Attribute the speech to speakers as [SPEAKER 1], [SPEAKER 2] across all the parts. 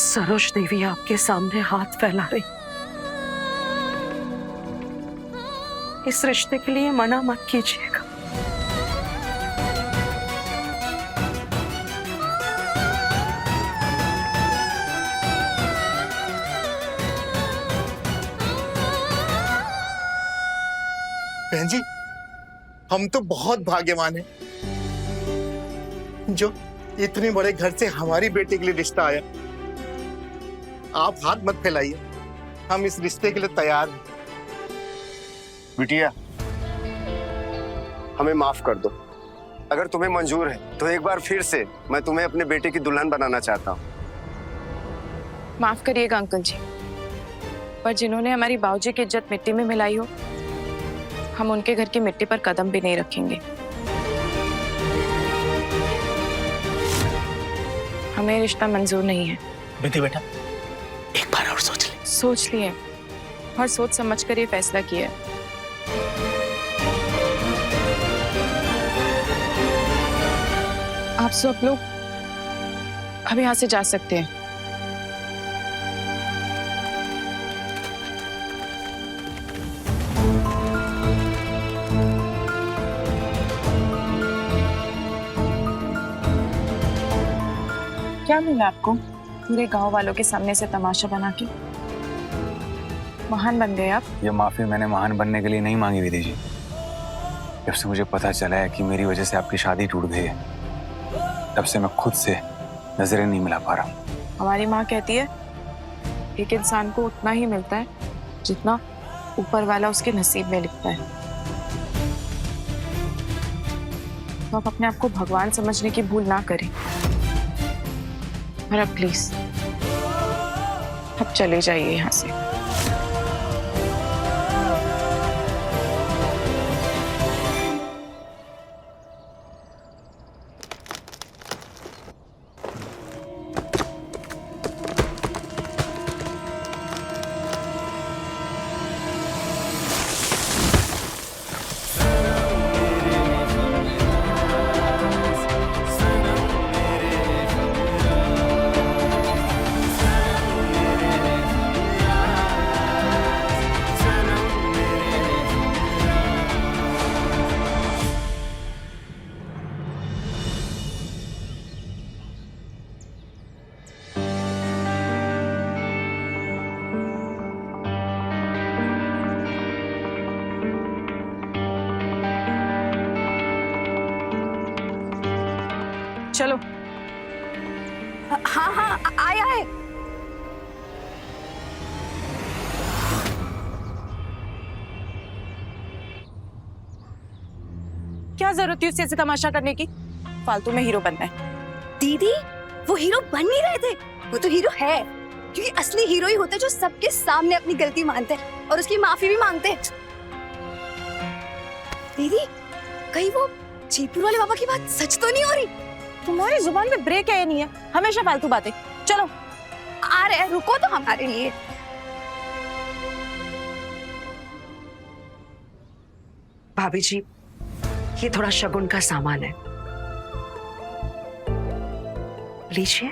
[SPEAKER 1] सरोज देवी आपके सामने हाथ फैला रही। इस रिश्ते के लिए मना मत कीजिएगा।
[SPEAKER 2] बहन जी, हम तो बहुत भाग्यवान हैं जो इतने बड़े घर से हमारी बेटी के लिए रिश्ता आया। आप हाथ मत फैलाइए, हम इस रिश्ते के लिए तैयार हैं।
[SPEAKER 3] बिटिया, हमें माफ कर दो। अगर तुम्हें मंजूर है तो एक बार फिर से मैं तुम्हें अपने बेटे की दुल्हन बनाना चाहता हूँ।
[SPEAKER 4] माफ करिएगा अंकल जी, पर जिन्होंने हमारी बाबूजी की इज्जत मिट्टी में मिलाई हो, हम उनके घर की मिट्टी पर कदम भी नहीं रखेंगे। हमें रिश्ता मंजूर नहीं है।
[SPEAKER 2] बेटी बेटा, एक बार और सोच ले।
[SPEAKER 4] सोच लिए और सोच समझ कर ये फैसला किया है। आप सब लोग अब यहाँ से जा सकते हैं। क्या मिला आपको पूरे गांव वालों के सामने से तमाशा बना के? महान बन गए आप।
[SPEAKER 5] ये माफी मैंने महान बनने के लिए नहीं मांगी विधि जी। जब से मुझे पता चला है कि मेरी वजह से आपकी शादी टूट गई है, तब से मैं खुद से नजरें नहीं मिला पा रहा।
[SPEAKER 4] हमारी माँ कहती है एक इंसान को उतना ही मिलता है जितना ऊपर वाला उसके नसीब में लिखता है। तो आप अपने आप को भगवान समझने की भूल ना करें। और अब प्लीज अब चले जाइए यहाँ से। चलो।
[SPEAKER 6] हाँ हाँ, आए आए।
[SPEAKER 4] क्या जरूरत थी उससे ऐसे तमाशा करने की? फालतू में हीरो बनना है।
[SPEAKER 6] दीदी, वो हीरो बन नहीं रहे थे, वो तो हीरो है। क्योंकि असली हीरो ही होते हैं जो सबके सामने अपनी गलती मानते हैं और उसकी माफी भी मांगते हैं। दीदी, कहीं वो जीपुर वाले बाबा की बात सच तो नहीं हो रही?
[SPEAKER 4] तुम्हारी जुबान में ब्रेक है या नहीं है? हमेशा फालतू बातें। चलो।
[SPEAKER 6] आ रहे, रुको तो हमारे लिए।
[SPEAKER 1] भाभी जी, ये थोड़ा शगुन का सामान है, लीजिए।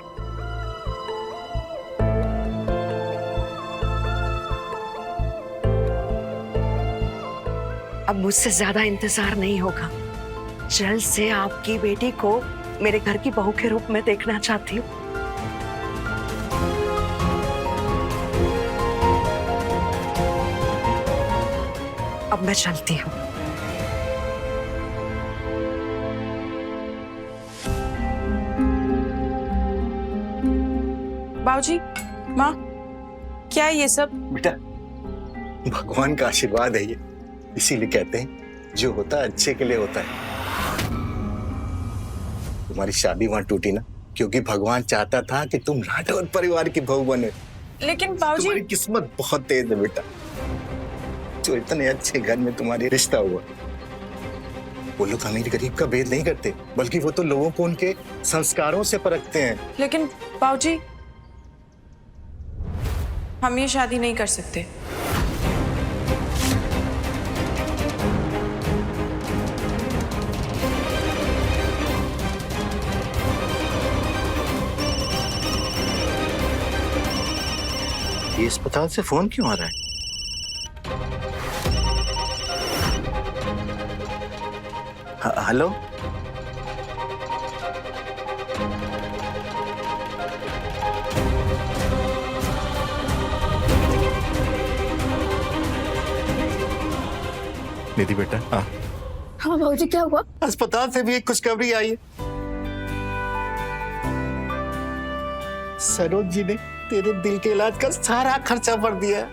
[SPEAKER 1] अब मुझसे ज्यादा इंतजार नहीं होगा। जल्द से आपकी बेटी को मेरे घर की बहू के रूप में देखना चाहती हूँ। अब मैं चलती हूँ।
[SPEAKER 4] बाबूजी, माँ, क्या है ये सब?
[SPEAKER 2] बेटा, भगवान का आशीर्वाद है ये, इसीलिए कहते हैं जो होता है अच्छे के लिए होता है। तुम्हारी शादी वहां टूटी ना क्योंकि भगवान चाहता था कि तुम राठौर परिवार की बहू बने।
[SPEAKER 4] लेकिन बाबूजी,
[SPEAKER 2] तुम्हारी किस्मत बहुत तेज है बेटा, जो इतने अच्छे घर में तुम्हारी रिश्ता हुआ। वो लोग अमीर गरीब का भेद नहीं करते, बल्कि वो तो लोगों को उनके संस्कारों से परखते हैं।
[SPEAKER 4] लेकिन बाबूजी, हम ये शादी नहीं कर सकते।
[SPEAKER 2] ये अस्पताल से फोन क्यों आ रहा है? हेलो। निधि बेटा, हाँ
[SPEAKER 6] हाँ बाबूजी, क्या हुआ?
[SPEAKER 2] अस्पताल से भी एक खुशखबरी आई है। सरोज जी ने तेरे दिल के इलाज का सारा खर्चा भर दिया है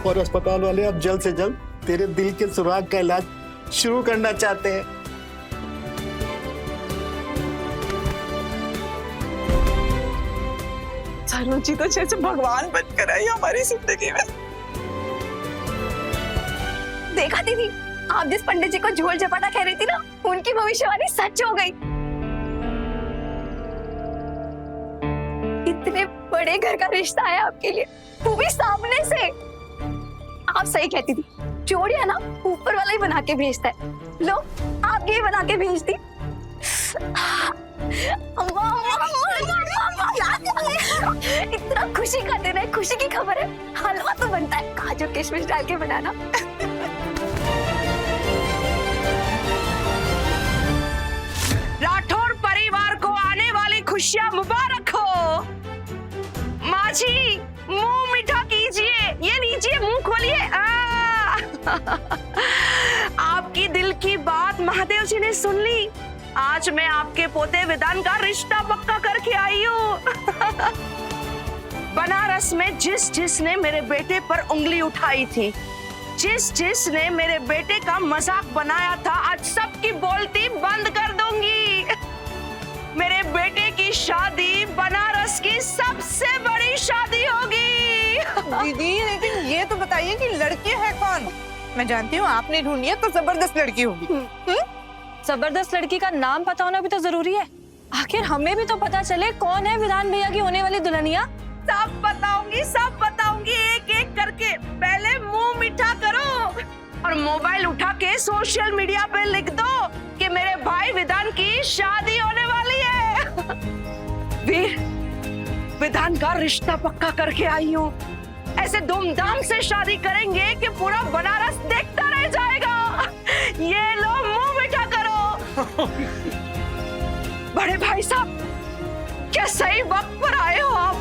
[SPEAKER 2] और अस्पताल वाले अब जल्द से जल्द तेरे दिल के सुराग का इलाज शुरू करना चाहते हैं।
[SPEAKER 4] सरोज जी तो जैसे भगवान बनकर आई हमारी जिंदगी में।
[SPEAKER 6] देखा दीदी, आप जिस पंडित जी को झोल झपाटा कह रही थी ना, उनकी भविष्यवाणी सच हो गई। इतने बड़े घर का रिश्ता है आपके लिए, वो भी सामने से। आप सही कहती थी, जोड़ियां ना ऊपर वाला ही बना के भेजता है। लो, आप ये बना के भेज दी। इतना खुशी का दिन है, खुशी की खबर है। हलवा तो बनता है काजू किशमिश डाल के बनाना।
[SPEAKER 1] राठौर परिवार को आने वाली खुशियां मुबारक हो। माँ जी, मुंह मीठा कीजिए, ये लीजिए, मुंह खोलिए। आपकी दिल की बात महादेव जी ने सुन ली। आज मैं आपके पोते विधान का रिश्ता पक्का करके आई हूँ। बनारस में जिसने मेरे बेटे पर उंगली उठाई थी, जिसने मेरे बेटे का मजाक बनाया था, आज सबकी बोलती बंद कर दूंगी। मेरे बेटे की शादी बनारस की सबसे बड़ी शादी होगी।
[SPEAKER 7] दीदी, लेकिन ये तो बताइए कि लड़की है कौन? मैं जानती हूँ आपने ढूंढी है तो जबरदस्त लड़की होगी।
[SPEAKER 8] जबरदस्त लड़की का नाम पता होना भी तो जरूरी है। आखिर हमें भी तो पता चले कौन है विधान भैया की होने वाली दुल्हनिया।
[SPEAKER 1] सब बताऊंगी एक एक करके। पहले मुंह मीठा करो और मोबाइल उठा के सोशल मीडिया पे लिख दो कि मेरे भाई विधान की शादी होने वाली है। वीर, विधान का रिश्ता पक्का करके आई हूँ। ऐसे धूमधाम से शादी करेंगे कि पूरा बनारस देखता रह जाएगा। ये लो, मुंह मीठा करो। बड़े भाई साहब, क्या सही वक्त पर आए हो आप।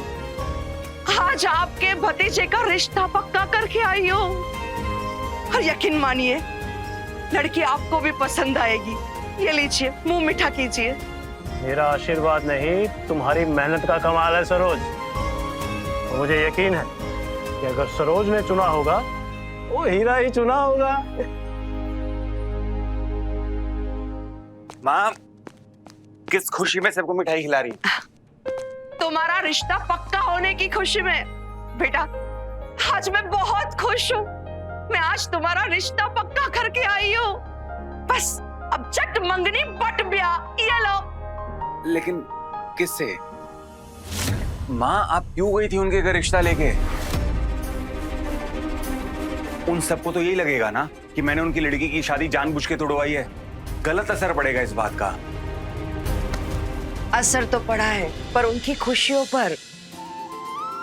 [SPEAKER 1] आज आपके भतीजे का रिश्ता पक्का करके आई हो और यकीन मानिए, लड़की आपको भी पसंद आएगी। ये लीजिए, मुंह मीठा कीजिए।
[SPEAKER 9] मेरा आशीर्वाद नहीं, तुम्हारी मेहनत का कमाल है सरोज। तो मुझे यकीन है कि अगर सरोज ने चुना होगा, वो हीरा ही चुना होगा।
[SPEAKER 5] माँ, किस खुशी में सबको मिठाई खिला रही?
[SPEAKER 1] तुम्हारा रिश्ता पक्का होने की खुशी में। बेटा, आज मैं बहुत खुश हूँ। मैं आज तुम्हारा रिश्ता पक्का करके आई हूँ। बस अब चट मंगनी बट ब्याह। ये लो।
[SPEAKER 5] लेकिन किससे? माँ, आप क्यों गई थी उनके घर रिश्ता लेके? उन सबको तो यही लगेगा ना कि मैंने उनकी लड़की की शादी जानबूझ के तोड़वाई है। गलत असर पड़ेगा इस बात का।
[SPEAKER 1] असर तो पड़ा है, पर उनकी खुशियों पर।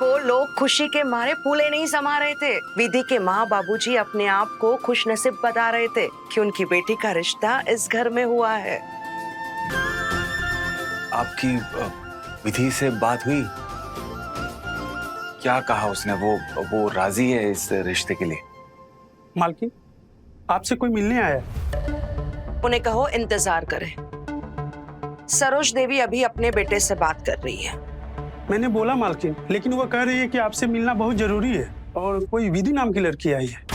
[SPEAKER 1] वो लोग खुशी के मारे फूले नहीं समा रहे थे। विधि के माँ बाबूजी अपने आप को खुशनसीब बता रहे थे कि उनकी बेटी का रिश्ता इस घर में हुआ है।
[SPEAKER 5] आपकी विधि से बात हुई? क्या कहा उसने? वो राजी है इस रिश्ते के लिए?
[SPEAKER 9] मालकिन, आपसे कोई मिलने आया?
[SPEAKER 1] उन्हें कहो इंतजार करें। सरोज देवी अभी अपने बेटे से बात कर रही है।
[SPEAKER 9] मैंने बोला मालकिन, लेकिन वो कह रही है कि आपसे मिलना बहुत जरूरी है और कोई विधि नाम की लड़की आई है।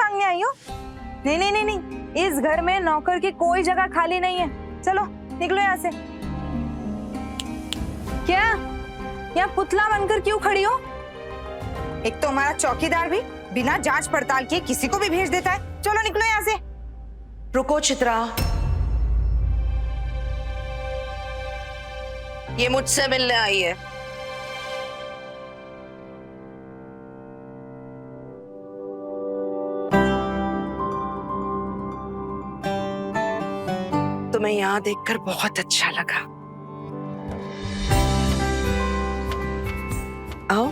[SPEAKER 7] मांगने आई हो? नहीं नहीं नहीं नहीं, इस घर में नौकर की कोई जगह खाली नहीं है। चलो निकलो यहाँ से। क्या यहाँ पुतला बनकर क्यों खड़ी हो? एक तो हमारा चौकीदार भी बिना जांच पड़ताल किए किसी को भी भेज देता है। चलो निकलो यहाँ से।
[SPEAKER 1] रुको चित्रा, ये मुझसे मिलने आई है। तुम्हें यहाँ देखकर बहुत अच्छा लगा। आओ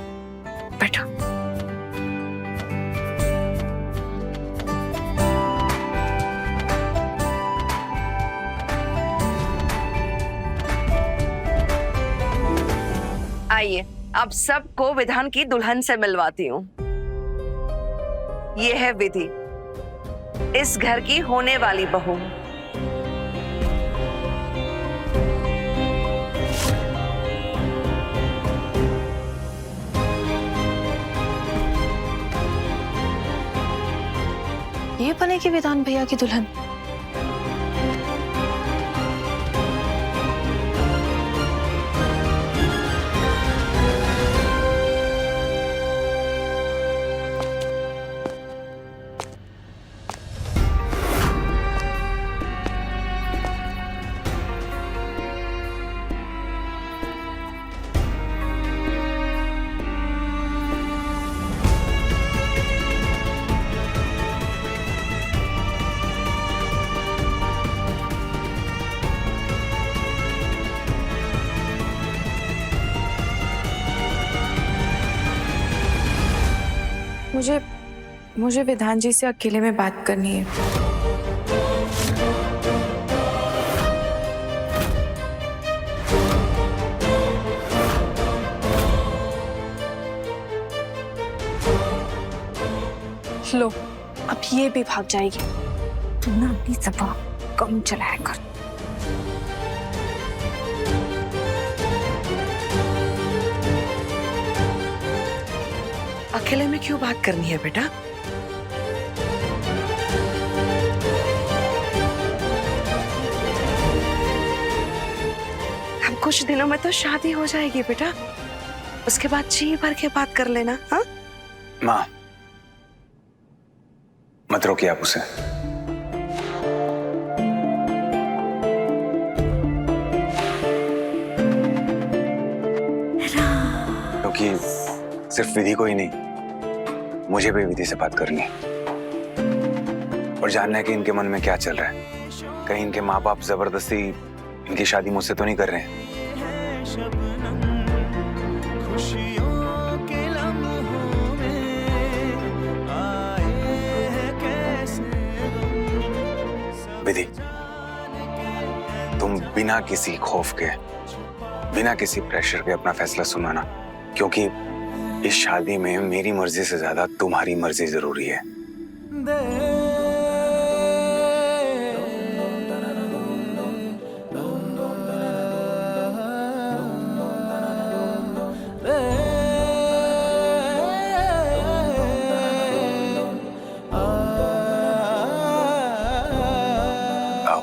[SPEAKER 1] बैठो। आइए, अब सबको विधान की दुल्हन से मिलवाती हूँ। ये है विधि, इस घर की होने वाली बहू।
[SPEAKER 8] ये बनेगी विधान भैया की दुल्हन?
[SPEAKER 4] मुझे विधान जी से अकेले में बात करनी है।
[SPEAKER 8] लो, अब ये भी भाग जाएगी।
[SPEAKER 6] तू ना अपनी जबान कम चलाया कर।
[SPEAKER 1] अकेले में क्यों बात करनी है बेटा? अब कुछ दिनों में तो शादी हो जाएगी बेटा, उसके बाद जी भर के बात कर लेना। हाँ
[SPEAKER 5] माँ, मत रोकिए आप उसे। क्योंकि सिर्फ विधि को ही नहीं, मुझे भी विधि से बात करनी है और जानना है कि इनके मन में क्या चल रहा है। कहीं इनके माँ बाप जबरदस्ती इनकी शादी मुझसे तो नहीं कर रहे हैं। विधि, तुम बिना किसी खौफ के, बिना किसी प्रेशर के अपना फैसला सुनाना, क्योंकि इस शादी में मेरी मर्जी से ज्यादा तुम्हारी मर्जी जरूरी है। आओ,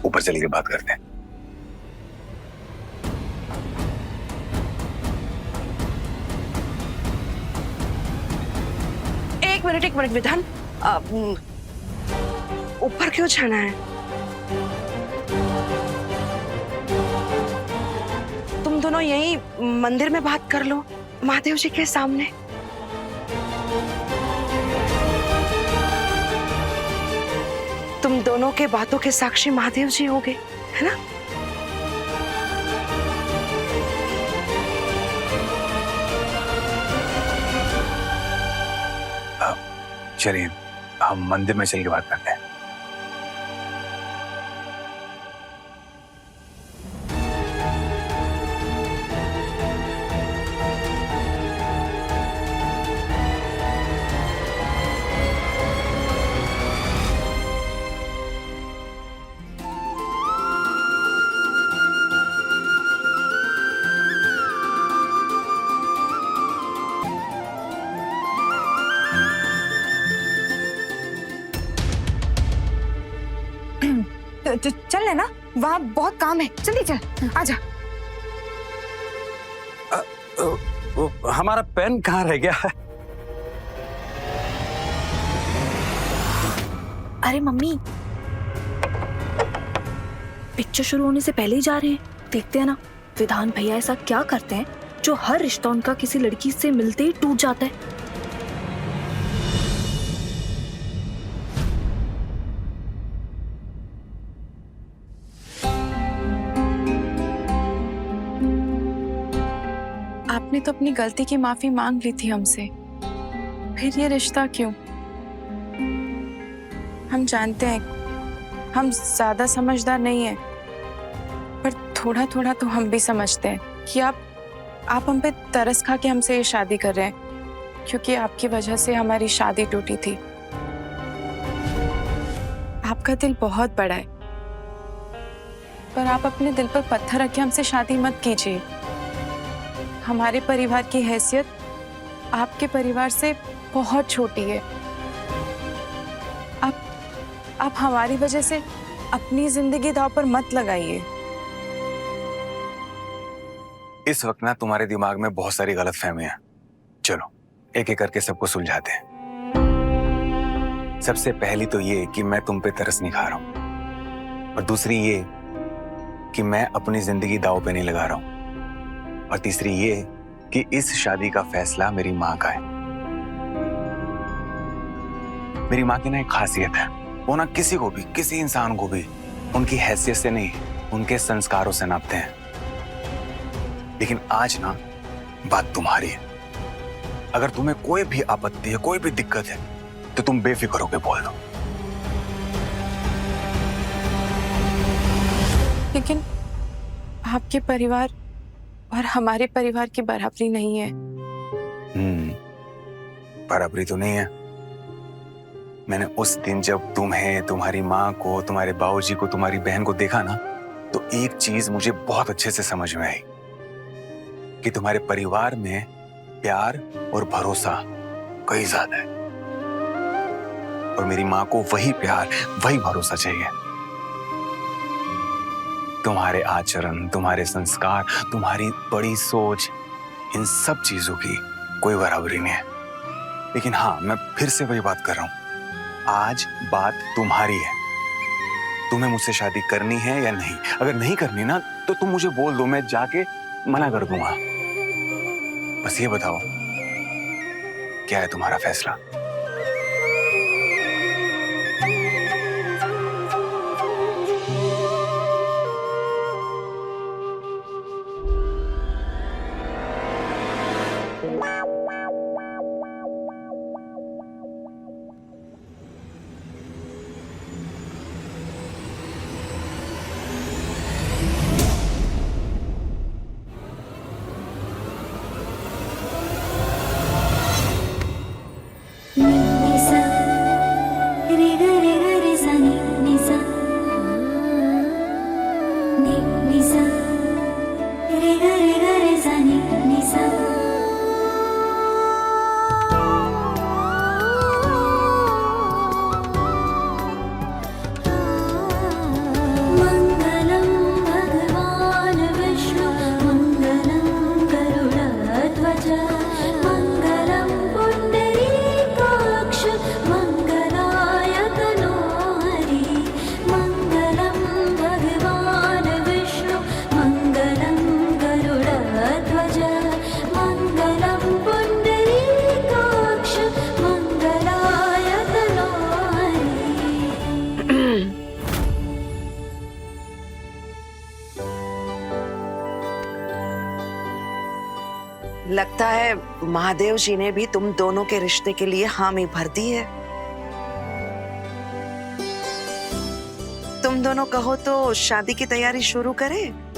[SPEAKER 5] ऊपर चलिए बात करते हैं।
[SPEAKER 1] एक मिनट विधान, ऊपर क्यों जाना है? तुम दोनों यहीं मंदिर में बात कर लो, महादेव जी के सामने। तुम दोनों के बातों के साक्षी महादेव जी होंगे, है ना?
[SPEAKER 5] चलिए हम मंदिर में चल के बात करते हैं।
[SPEAKER 7] चल लेना, वहाँ बहुत काम है, जल्दी चल, आजा।
[SPEAKER 5] हमारा पेन कहाँ रह गया है?
[SPEAKER 6] अरे मम्मी, पिक्चर शुरू होने से पहले ही जा रहे हैं। देखते हैं ना विधान भैया ऐसा क्या करते हैं जो हर रिश्ता उनका किसी लड़की से मिलते ही टूट जाता है।
[SPEAKER 4] आपने तो अपनी गलती की माफी मांग ली थी हमसे, फिर ये रिश्ता क्यों? हम जानते हैं हम ज्यादा समझदार नहीं हैं, पर थोड़ा थोड़ा तो हम भी समझते हैं कि आप हम पे तरस खा के हमसे ये शादी कर रहे हैं, क्योंकि आपकी वजह से हमारी शादी टूटी थी। आपका दिल बहुत बड़ा है, पर आप अपने दिल पर पत्थर रख के हमसे शादी मत कीजिए। हमारे परिवार की हैसियत आपके परिवार से बहुत छोटी है। आप हमारी वजह से अपनी जिंदगी दांव पर मत लगाइए।
[SPEAKER 5] इस वक्त ना तुम्हारे दिमाग में बहुत सारी गलतफहमियां। चलो एक एक करके सबको सुलझाते हैं। सबसे पहली तो ये कि मैं तुम पे तरस नहीं खा रहा हूं, और दूसरी ये कि मैं अपनी जिंदगी दांव पे नहीं लगा रहा हूं, और तीसरी ये कि इस शादी का फैसला मेरी माँ का है। मेरी माँ की ना एक खासियत है, वो ना किसी को भी, किसी इंसान को भी उनकी हैसियत से नहीं, उनके संस्कारों से नापते हैं। लेकिन आज ना बात तुम्हारी है। अगर तुम्हें कोई भी आपत्ति है, कोई भी दिक्कत है, तो तुम बेफिक्र होकर बोल दो।
[SPEAKER 4] लेकिन आपके परिवार और हमारे परिवार की बराबरी नहीं है।
[SPEAKER 5] बराबरी तो नहीं है। मैंने उस दिन जब तुम्हें, तुम्हारी माँ को, तुम्हारे बाबूजी को, तुम्हारी बहन को देखा ना, तो एक चीज मुझे बहुत अच्छे से समझ में आई कि तुम्हारे परिवार में प्यार और भरोसा कहीं ज्यादा है, और मेरी माँ को वही प्यार, वही भरोसा चाहिए। तुम्हारे आचरण, तुम्हारे संस्कार, तुम्हारी बड़ी सोच, इन सब चीजों की कोई बराबरी नहीं है। लेकिन हाँ, मैं फिर से वही बात कर रहा हूं, आज बात तुम्हारी है। तुम्हें मुझसे शादी करनी है या नहीं? अगर नहीं करनी ना, तो तुम मुझे बोल दो, मैं जाके मना कर दूंगा। बस ये बताओ, क्या है तुम्हारा फैसला?
[SPEAKER 1] लगता है महादेव जी ने भी तुम दोनों के रिश्ते के लिए हामी भर दी है। तुम दोनों कहो तो शादी की तैयारी शुरू करें।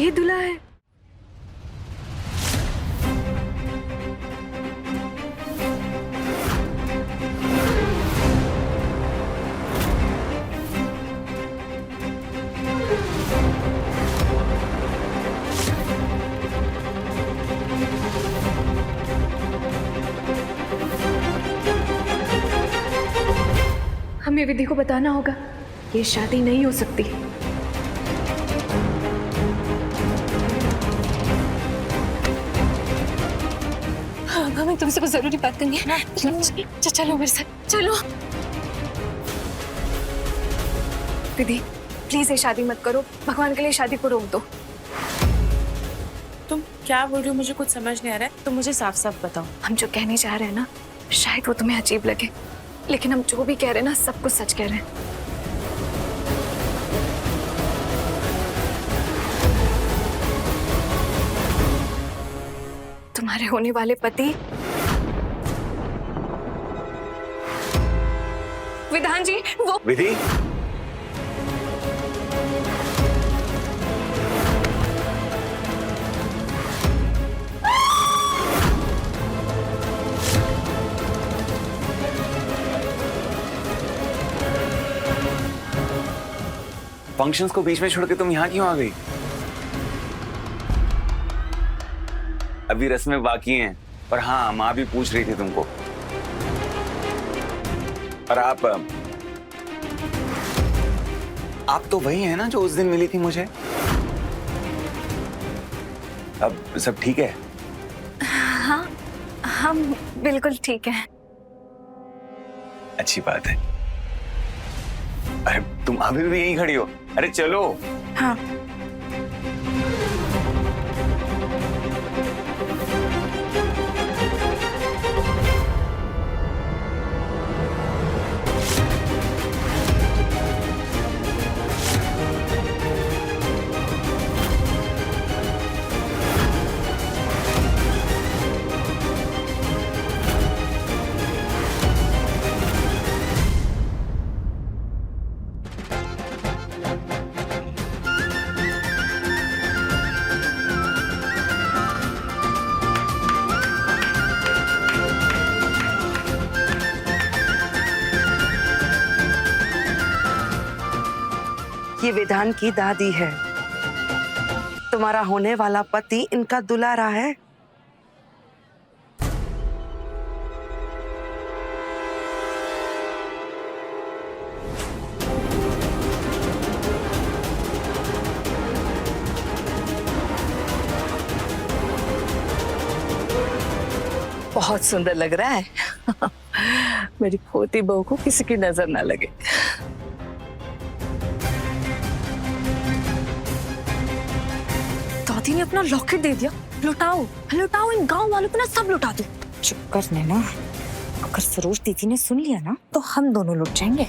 [SPEAKER 4] ये दूल्हा है?
[SPEAKER 10] हमें विधि को बताना होगा, ये शादी नहीं हो सकती।
[SPEAKER 8] हाँ, हमें तुमसे कुछ जरूरी बात करनी है। चलो मेरे साथ, चलो।
[SPEAKER 10] विधि प्लीज ये शादी मत करो, भगवान के लिए शादी को रोक दो।
[SPEAKER 4] तुम क्या बोल रही हो? मुझे कुछ समझ नहीं आ रहा है, तो मुझे साफ साफ बताओ।
[SPEAKER 10] हम जो कहने चाह रहे हैं ना, शायद वो तुम्हें अजीब लगे, लेकिन हम जो भी कह रहे हैं ना, सब कुछ सच कह रहे हैं। तुम्हारे होने वाले पति विधान जी, वो
[SPEAKER 5] विधि, फंक्शंस को बीच में छोड़ के तुम यहाँ क्यों आ गई? अभी रस्में बाकी हैं, पर हाँ, माँ भी पूछ रही थी तुमको। और आप तो वही है ना जो उस दिन मिली थी मुझे? अब सब ठीक है?
[SPEAKER 10] हाँ, हम बिल्कुल ठीक हैं।
[SPEAKER 5] अच्छी बात है। अरे तुम अभी भी यहीं खड़ी हो? अरे चलो।
[SPEAKER 4] हाँ।
[SPEAKER 1] ये विधान की दादी है। तुम्हारा होने वाला पति इनका दुलारा है। बहुत सुंदर लग रहा है। मेरी पोती बहू को किसी की नजर ना लगे।
[SPEAKER 8] दादी ने अपना लॉकेट दे दिया। लुटाओ लुटाओ, इन गांव वालों को ना सब लुटा दो।
[SPEAKER 7] चुप कर नैना, अगर सरोज दीदी ने सुन लिया ना तो हम दोनों लुट जाएंगे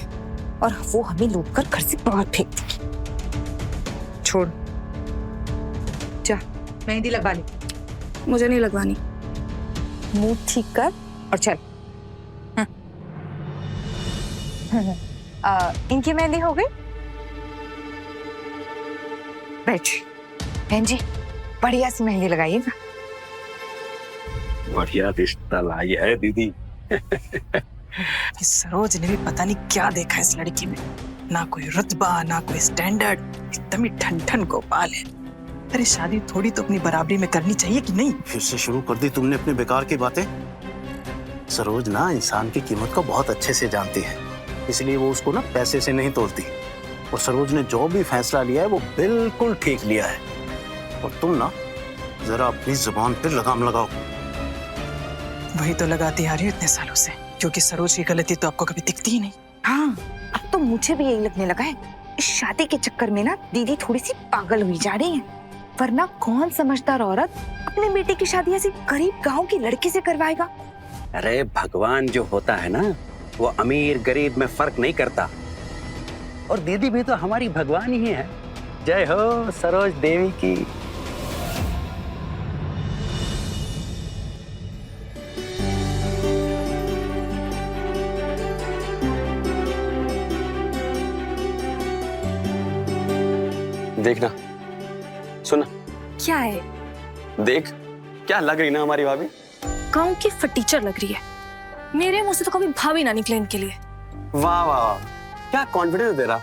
[SPEAKER 7] और वो हमें लूट कर घर से बाहर फेंक देगी। छोड़, जा मेहंदी लगवा ले।
[SPEAKER 10] मुझे नहीं लगवानी।
[SPEAKER 7] मुंह ठीक कर और चल। इनकी मेहंदी हो गई? बैठ। बहन जी, बढ़िया सी मेहंदी लगाइएगा।
[SPEAKER 11] बढ़िया रिश्ता लाई है दीदी।
[SPEAKER 12] इस सरोज ने भी पता नहीं क्या देखा इस लड़की में। ना कोई रुतबा, ना कोई स्टैंडर्ड, एकदम ही ठन गोपाल है। अरे शादी थोड़ी तो अपनी बराबरी में करनी चाहिए कि नहीं?
[SPEAKER 9] फिर से शुरू कर दी तुमने अपने बेकार की बातें। सरोज ना इंसान की कीमत को बहुत अच्छे से जानती है, इसलिए वो उसको ना पैसे से नहीं तोड़ती। और सरोज ने जो भी फैसला लिया है वो बिल्कुल ठीक लिया है। और तुम ना जरा अपनी जुबान पे लगाम लगाओ।
[SPEAKER 12] वही तो लगाती आ रही हूँ इतने सालों से, क्योंकि सरोज की गलती तो आपको कभी दिखती ही नहीं।
[SPEAKER 7] हाँ, अब तो मुझे भी यही लगने लगा है। इस शादी के चक्कर में ना दीदी थोड़ी सी पागल हुई जा रही है। वरना कौन समझदार औरत अपने बेटे की शादी ऐसी गरीब गांव की लड़की से करवाएगा?
[SPEAKER 11] अरे भगवान जो होता है ना, वो अमीर गरीब में फर्क नहीं करता। और दीदी भी तो हमारी भगवान ही है। जय हो सरोज देवी की।
[SPEAKER 3] देखना, सुना,
[SPEAKER 10] क्या है?
[SPEAKER 11] देख क्या लग रही ना हमारी भाभी।
[SPEAKER 10] गांव की फटीचर लग रही है। मेरे मुंह से तो कभी भाभी ना निकले इनके लिए।
[SPEAKER 11] वाह वाह, क्या कॉन्फिडेंस तेरा,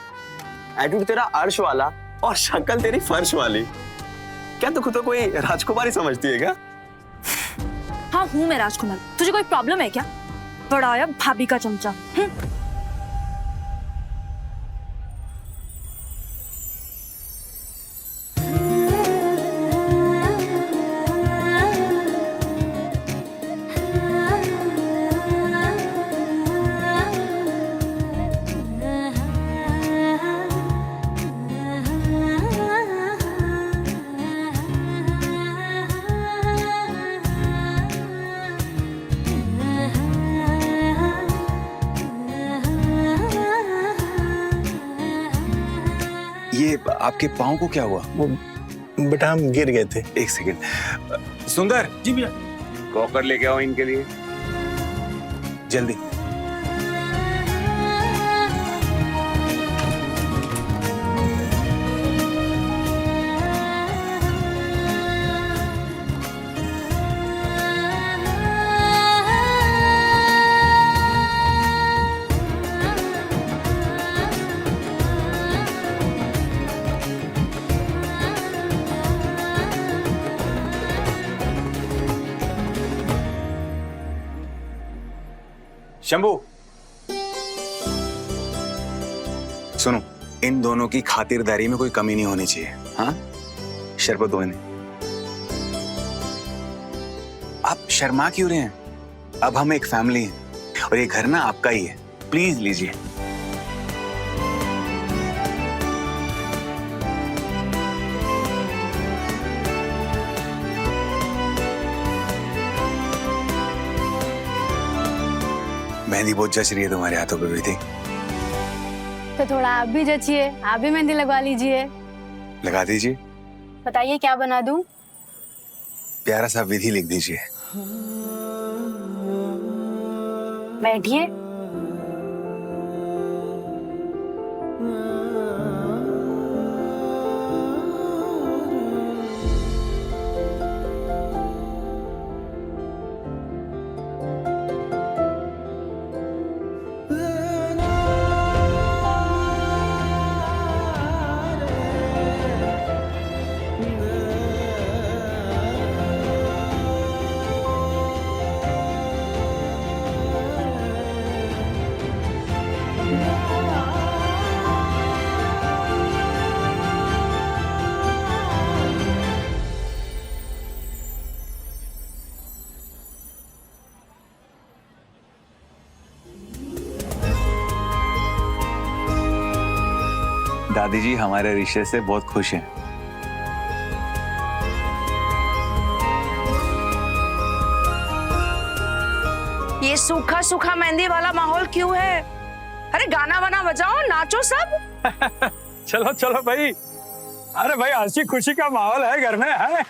[SPEAKER 11] एटीट्यूड तेरा अर्श वाला और शक्ल तेरी फर्श वाली। क्या तू खुद को कोई राजकुमारी समझती है क्या?
[SPEAKER 10] हाँ हूँ मैं राजकुमार। तुझे कोई प्रॉब्लम है क्या? बड़ा आया भाभी का चमचा।
[SPEAKER 5] ये आपके पाँव को क्या हुआ?
[SPEAKER 2] वो बेटा हम गिर गए थे।
[SPEAKER 5] एक सेकंड। सुंदर
[SPEAKER 9] जी भैया।
[SPEAKER 5] कॉकर लेके आओ इनके लिए जल्दी। शंभू सुनो, इन दोनों की खातिरदारी में कोई कमी नहीं होनी चाहिए। हाँ, शरबत दो इन्हें। आप शर्मा क्यों रहे हैं? अब हम एक फैमिली हैं और ये घर ना आपका ही है। प्लीज लीजिए। मेहंदी बहुत जच रही है तुम्हारे हाथों पे विधि।
[SPEAKER 6] तो थोड़ा आप भी जचिए, आप भी मेहंदी लगवा लीजिए।
[SPEAKER 5] लगा दीजिए।
[SPEAKER 6] बताइए क्या बना दूं?
[SPEAKER 5] प्यारा सा विधि लिख दीजिए।
[SPEAKER 6] बैठिए।
[SPEAKER 5] दादी जी हमारे रिश्ते से बहुत खुश हैं।
[SPEAKER 1] ये सूखा सूखा मेहंदी वाला माहौल क्यों है? अरे गाना वाना बजाओ, नाचो सब।
[SPEAKER 13] चलो चलो भाई। अरे भाई हंसी खुशी का माहौल है घर में है।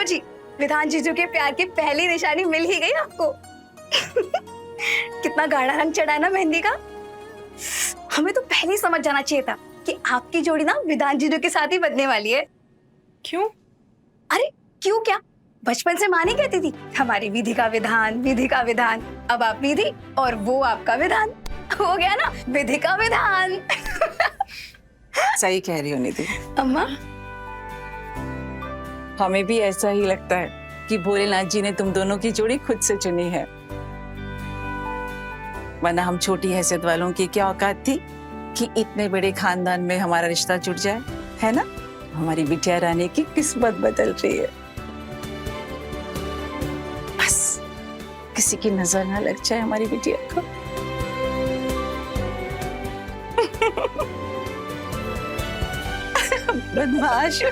[SPEAKER 6] जी, विधान जीजू के प्यार की पहली निशानी मिल ही गई आपको। कितना गाढ़ा रंग चढ़ा ना मेहंदी का। हमें तो पहले ही समझ जाना चाहिए था कि आपकी जोड़ी ना विधान जीजू के साथ ही बनने वाली है।
[SPEAKER 4] क्यों?
[SPEAKER 6] अरे क्यों क्या, बचपन से माँ नहीं कहती थी हमारी विधि का विधान, विधि का विधान। अब आप विधि और वो आपका विधान, हो गया ना विधि का विधान।
[SPEAKER 12] सही कह रही हो निधि।
[SPEAKER 6] अम्मा,
[SPEAKER 12] हमें भी ऐसा ही लगता है कि भोलेनाथ जी ने तुम दोनों की जोड़ी खुद से चुनी है, वरना हम छोटी हैसियत वालों की क्या औकात थी कि इतने बड़े खानदान में हमारा रिश्ता जुड़ जाए, है ना? हमारी बिटिया रानी की किस्मत बदल रही है। बस किसी की नजर ना लग जाए हमारी बिटिया को। बदमाश।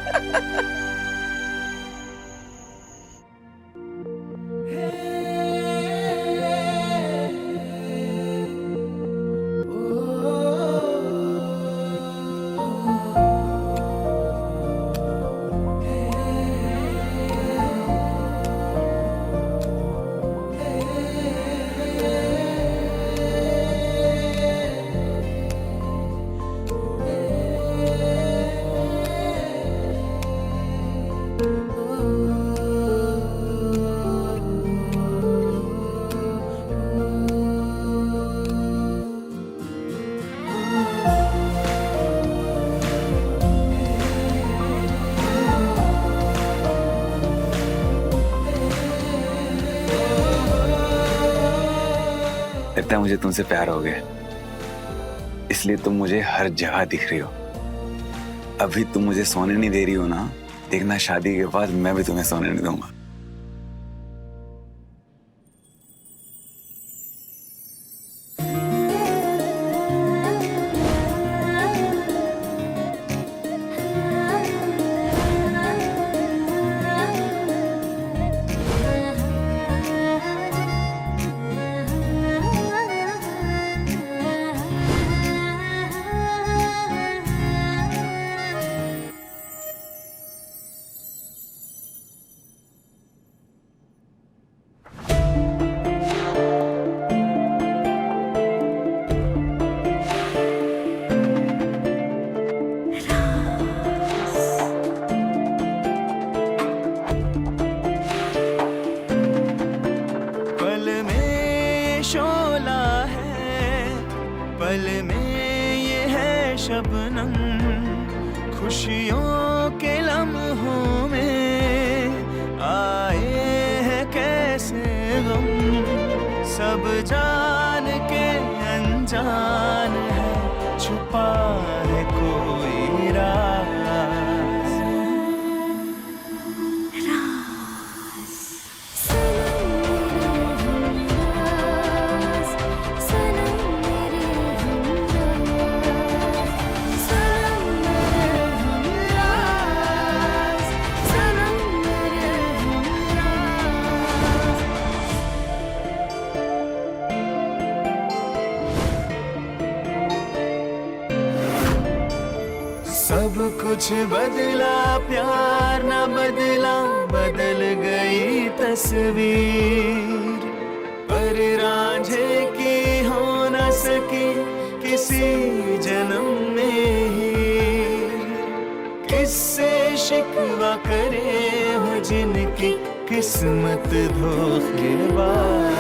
[SPEAKER 5] लगता है मुझे तुमसे प्यार हो गया, इसलिए तुम मुझे हर जगह दिख रही हो। अभी तुम मुझे सोने नहीं दे रही हो ना, देखना शादी के बाद मैं भी तुम्हें सोने नहीं दूंगा।
[SPEAKER 14] पल में ये है शबनम, खुशियों के लम्हों में आए हैं कैसे गम, सब जान के अनजान है, छुपा है कोई राज। सब कुछ बदला, प्यार ना बदला, बदल गई तस्वीर, पर रांझे की हो न सकी किसी जन्म में ही। किससे शिकवा करे हो जिनकी किस्मत धोखेबाज।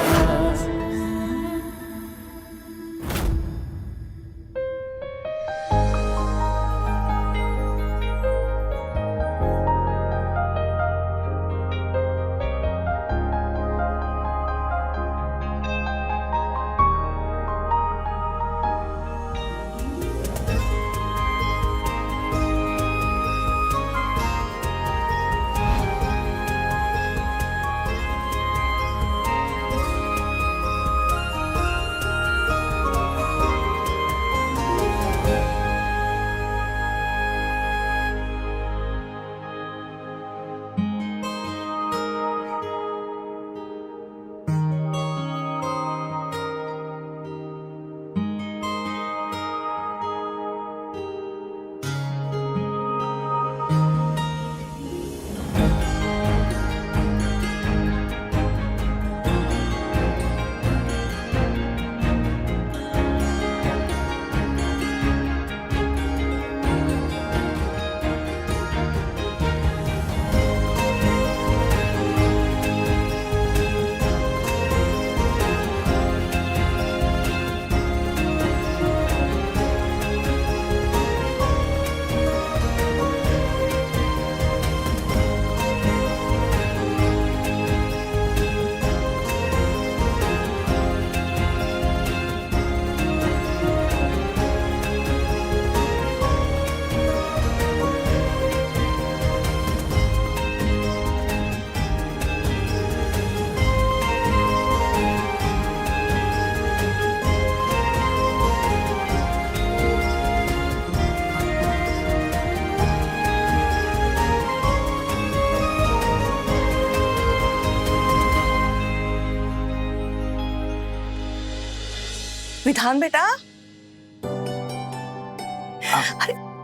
[SPEAKER 1] विधान बेटा,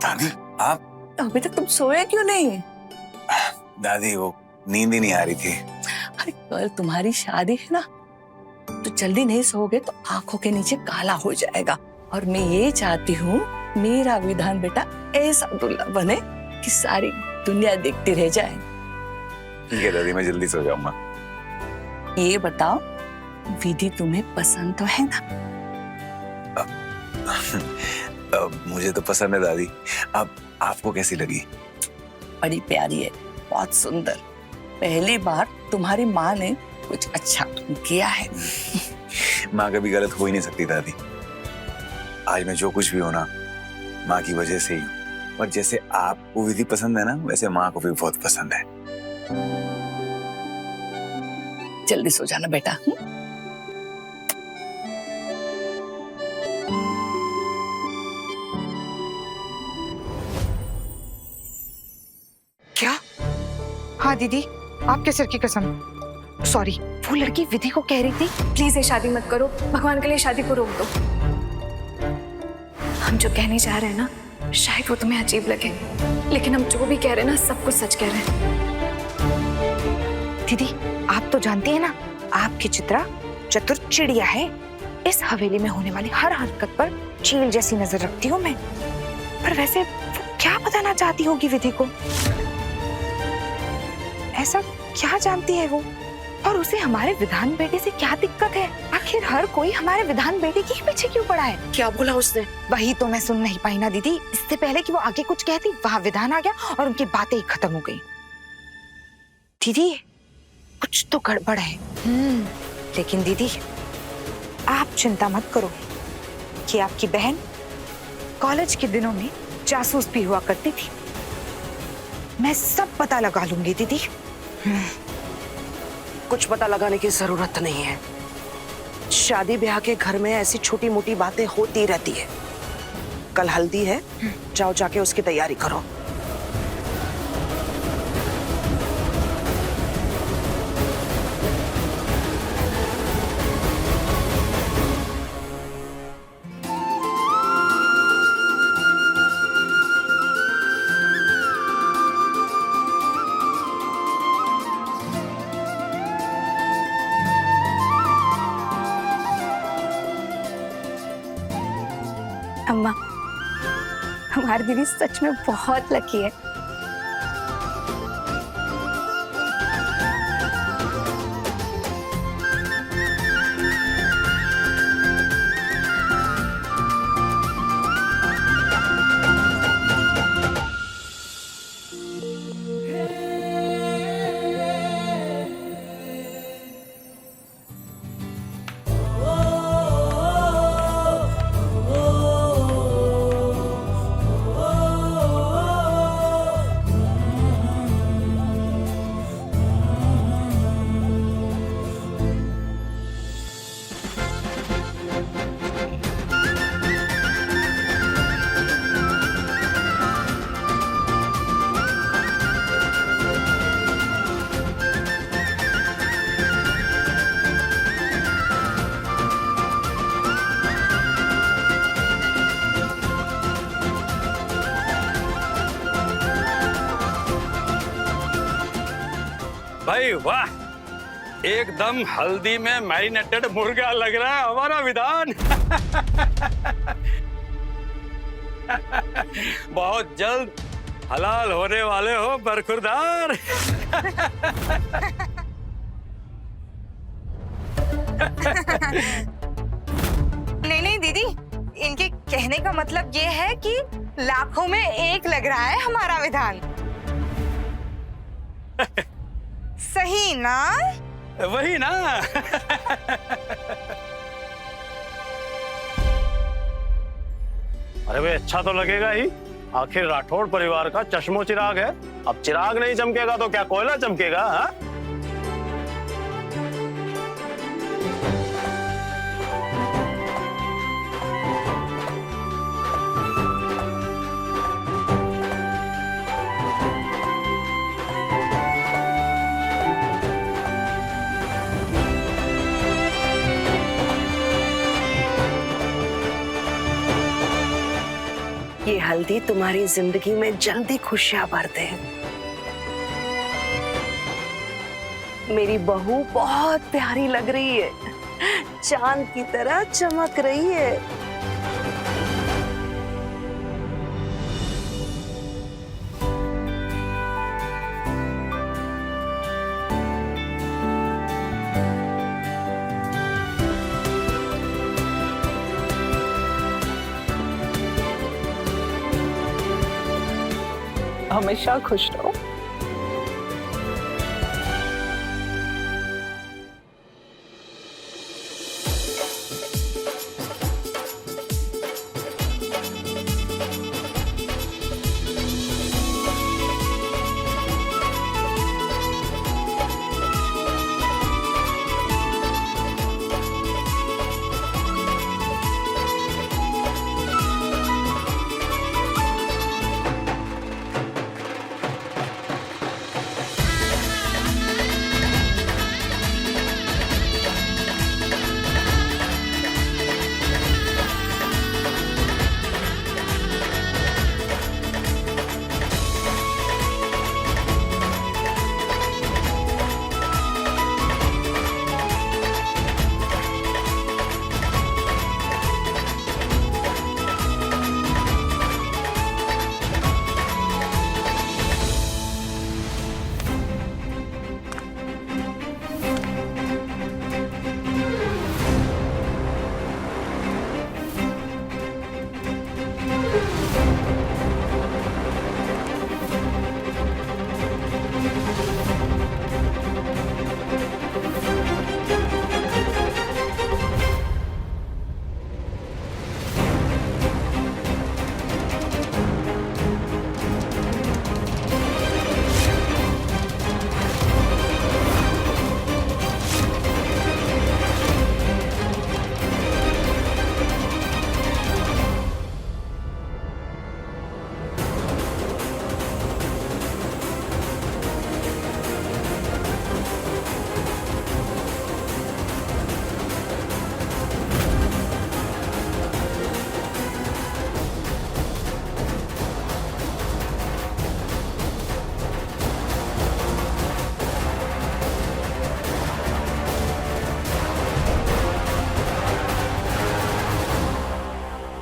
[SPEAKER 5] दादी आप
[SPEAKER 1] अभी तक तुम सोए क्यों नहीं?
[SPEAKER 5] दादी वो नींद ही नहीं आ रही थी।
[SPEAKER 1] अरे कल तुम्हारी शादी है ना, तो जल्दी नहीं सोओगे तो आंखों के नीचे काला हो जाएगा। और मैं ये चाहती हूँ मेरा विधान बेटा ऐसा दूल्हा बने कि सारी दुनिया देखती रह जाए।
[SPEAKER 5] ठीक है दादी, मैं जल्दी सो जाऊंगा।
[SPEAKER 1] ये बताओ, विधि तुम्हें पसंद तो है ना?
[SPEAKER 5] मुझे तो पसंद है दादी। अब आपको कैसी लगी?
[SPEAKER 1] बड़ी प्यारी है, बहुत सुंदर। पहली बार तुम्हारी माँ ने कुछ अच्छा किया है।
[SPEAKER 5] माँ कभी गलत हो ही नहीं सकती दादी। आज मैं जो कुछ भी हूं ना, माँ की वजह से ही हूँ। और जैसे आपको विधि पसंद है ना, वैसे माँ को भी बहुत पसंद है।
[SPEAKER 1] जल्दी सो जाना बेटा।
[SPEAKER 7] क्या? हाँ दीदी, आपके सिर की कसम, सॉरी। वो लड़की विधि को कह रही थी
[SPEAKER 10] प्लीज ये शादी मत करो, भगवान के लिए शादी को रोक दो। हम जो कहने जा रहे हैं ना, शायद वो तुम्हें अजीब लगे, लेकिन हम जो भी कह रहे हैं ना, सब कुछ सच कह रहे हैं।
[SPEAKER 7] दीदी, आप तो जानती है ना, आपकी चित्रा चतुर चिड़िया है। इस हवेली में होने वाली हर हरकत पर चील जैसी नजर रखती हूँ मैं। पर वैसे वो क्या बताना चाहती होगी विधि को? ऐसा क्या जानती है वो? और उसे हमारे विधान बेटे से क्या दिक्कत है? आखिर हर कोई हमारे विधान बेटे के ही पीछे क्यों पड़ा है?
[SPEAKER 1] क्या बोला उसने?
[SPEAKER 7] वही तो मैं सुन नहीं पाई ना दीदी। इससे पहले कि वो आगे कुछ कहती, वहां विधान आ गया और उनकी बातें ही खत्म हो गई। दीदी, कुछ तो गड़बड़ है। लेकिन दीदी, आप चिंता मत करो कि आपकी बहन कॉलेज के दिनों में जासूस भी हुआ करती थी। मैं सब पता लगा लूंगी दीदी।
[SPEAKER 1] कुछ पता लगाने की जरूरत नहीं है। शादी ब्याह के घर में ऐसी छोटी मोटी बातें होती रहती है। कल हल्दी है, जाओ जाके उसकी तैयारी करो।
[SPEAKER 6] अम्मा, हमारी दीदी सच में बहुत लकी है।
[SPEAKER 13] भाई वाह, एकदम हल्दी में मैरिनेटेड मुर्गा लग रहा है हमारा विधान। बहुत जल्द हलाल होने वाले हो बरखुरदार।
[SPEAKER 7] नहीं नहीं दीदी, इनके कहने का मतलब ये है कि लाखों में एक लग रहा है हमारा विधान। सही ना?
[SPEAKER 13] वही ना।
[SPEAKER 9] अरे भाई, अच्छा तो लगेगा ही। आखिर राठौड़ परिवार का चश्मो चिराग है। अब चिराग नहीं चमकेगा तो क्या कोयला चमकेगा? हाँ?
[SPEAKER 1] जल्दी तुम्हारी जिंदगी में जल्दी खुशियां भर दे। मेरी बहू बहुत प्यारी लग रही है, चांद की तरह चमक रही है।
[SPEAKER 12] हमेशा खुश रहो।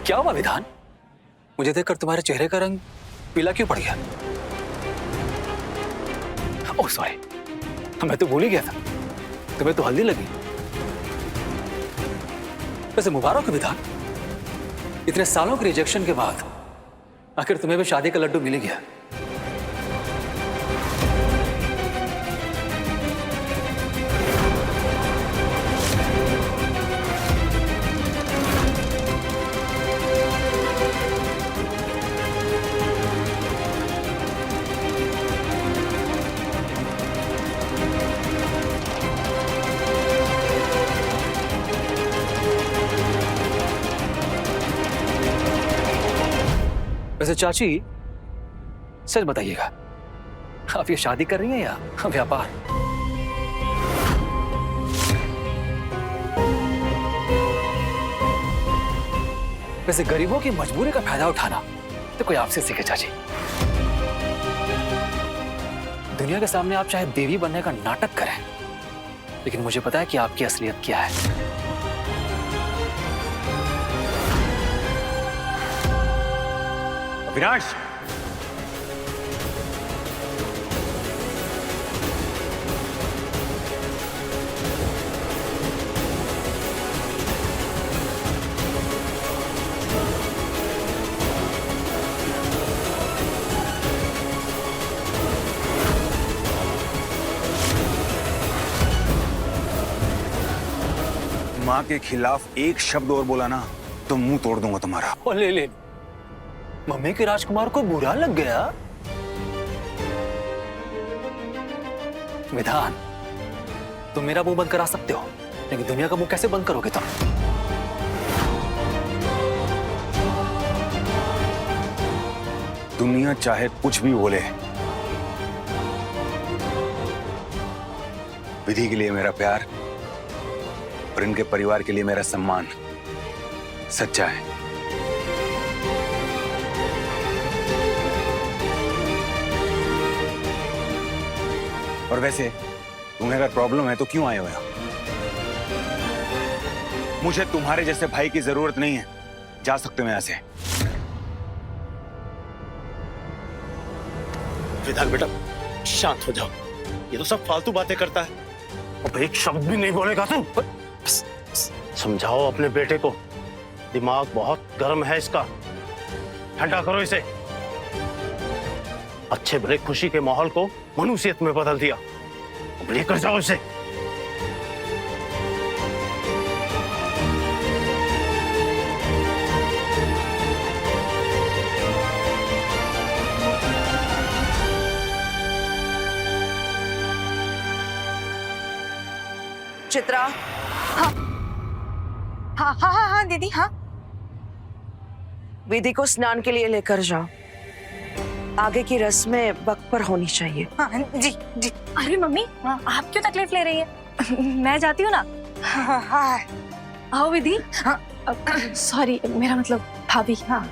[SPEAKER 15] क्या हुआ विधान? मुझे देखकर तुम्हारे चेहरे का रंग पीला क्यों पड़ गया? ओह सॉरी, मैं तो भूल ही गया था, तुम्हें तो हल्दी लगी। वैसे मुबारक हो विधान, इतने सालों के रिजेक्शन के बाद आखिर तुम्हें भी शादी का लड्डू मिल ही गया। वैसे चाची सच बताइएगा, आप ये शादी कर रही हैं या व्यापार? वैसे गरीबों की मजबूरी का फायदा उठाना तो कोई आपसे सीखे चाची। दुनिया के सामने आप चाहे देवी बनने का नाटक करें, लेकिन मुझे पता है कि आपकी असलियत क्या है।
[SPEAKER 13] विनाश,
[SPEAKER 5] माँ के खिलाफ एक शब्द और बोला ना तो मुंह तोड़ दूंगा तुम्हारा।
[SPEAKER 15] ओ ले, मम्मी के राजकुमार को बुरा लग गया? विधान, तुम मेरा मुंह बंद करा सकते हो, लेकिन दुनिया का मुंह कैसे बंद करोगे तुम?
[SPEAKER 5] दुनिया चाहे कुछ भी बोले, विधि के लिए मेरा प्यार और इनके परिवार के लिए मेरा सम्मान सच्चा है। और वैसे तुम्हें अगर प्रॉब्लम है तो क्यों आए हो यहाँ? मुझे तुम्हारे जैसे भाई की जरूरत नहीं है, जा सकते हो यहाँ से।
[SPEAKER 9] विधान बेटा शांत हो जाओ, ये तो सब फालतू बातें करता है। अब एक शब्द भी नहीं बोलेगा तू। समझाओ अपने बेटे को, दिमाग बहुत गर्म है इसका, ठंडा करो इसे। अच्छे भले खुशी के माहौल को मनुष्यत में बदल दिया, अब लेकर जाओ इसे।
[SPEAKER 1] चित्रा,
[SPEAKER 7] हाँ हाँ हाँ हाँ हाँ दीदी, हाँ।
[SPEAKER 1] विधि को स्नान के लिए लेकर जाओ, आगे की रस्में वक्त पर होनी चाहिए।
[SPEAKER 7] हाँ जी जी।
[SPEAKER 8] अरे मम्मी, आप क्यों तकलीफ ले रही है? मैं जाती हूँ ना।
[SPEAKER 7] हाँ हाँ
[SPEAKER 8] आओ विधि।
[SPEAKER 7] हाँ।
[SPEAKER 8] सॉरी, मेरा मतलब भाभी।
[SPEAKER 7] हाँ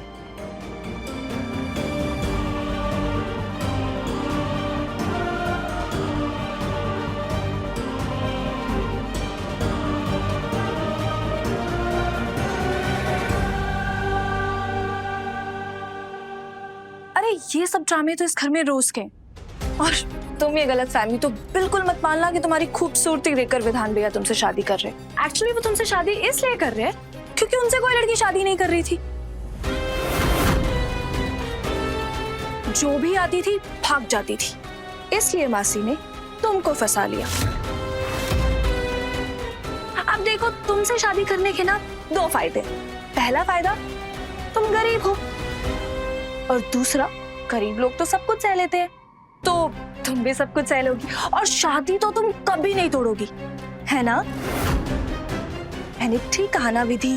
[SPEAKER 8] अरे ये सब ड्रामे तो इस घर में रोज के, और तुम ये गलत फहमी तो बिल्कुल मत मानना कि तुम्हारी खूबसूरती देखकर विधान भैया तुमसे शादी कर रहे हैं। एक्चुअली वो तुमसे शादी इसलिए कर रहे हैं क्योंकि उनसे कोई लड़की शादी नहीं कर रही थी। जो भी आती थी भाग जाती थी, इसलिए मासी ने तुमको फंसा लिया। अब देखो, तुमसे शादी करने के ना दो फायदे। पहला फायदा, तुम गरीब हो, और दूसरा, गरीब लोग तो सब कुछ सह लेते हैं, तो तुम भी सब कुछ सह लोगी, और शादी तो तुम कभी नहीं तोड़ोगी, है ना? मैंने ठीक कहा ना विधि?